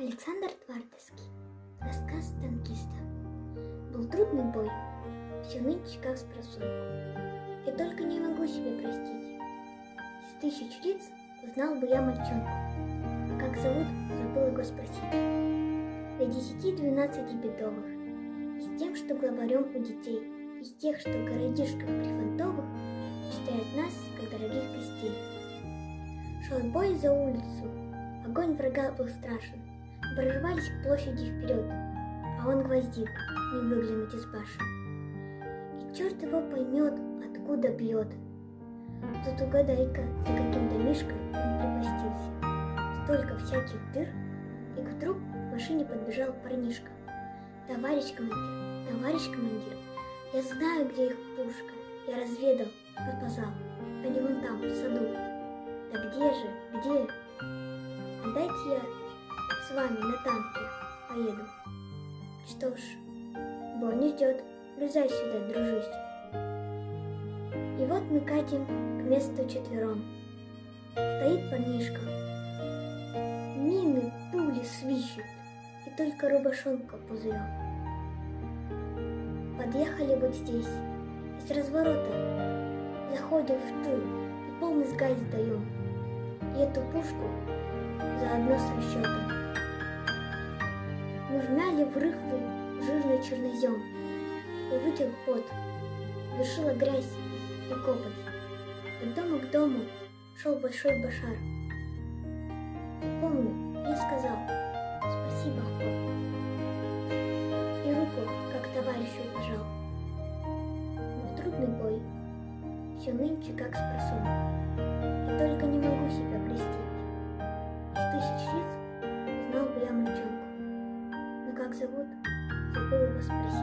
Александр Твардовский. Рассказ танкиста. Был трудный бой, все нынче как спросонку. Я только не могу себе простить. Из тысяч лиц узнал бы я мальчонку, а как зовут, забыл его спросить. Для 10-12 бедовых, и с тем, что главарем у детей, и с тех, что в городишках прифронтовых считают нас, как дорогих гостей. Шел бой за улицу, огонь врага был страшен. Прорывались к площади вперед, а он гвоздит, не выглянуть из башен. И черт его поймет, откуда бьет. Тут угадай-ка, за каким домишком он припастился. Столько всяких дыр, и вдруг к машине подбежал парнишка. Товарищ командир, я знаю, где их пушка. Я разведал и подсказал. Они вон там, в саду. Да где же, где? Отдайте я с вами на танке поеду. Что ж, бой не ждет, влезай сюда, дружище. И вот мы катим к месту четвером. Стоит парнишка. Мины, пули свищут, и только рубашонка пузырем. Подъехали вот здесь, и с разворота заходим в тыл, и полный сгай сдаем. И эту пушку заодно с расчетом. Мы вмяли в рыхлый, жирный чернозем, и вытек пот, душила грязь и копоть. От дома к дому шел большой башар. И помню, я сказал спасибо, хлоп, и руку, как товарищу, пожал. Но трудный бой, все нынче как спросонку, и только не могу себя простить. Из тысяч лиц знал бы я мальчонку, но как зовут, забыл его спросить.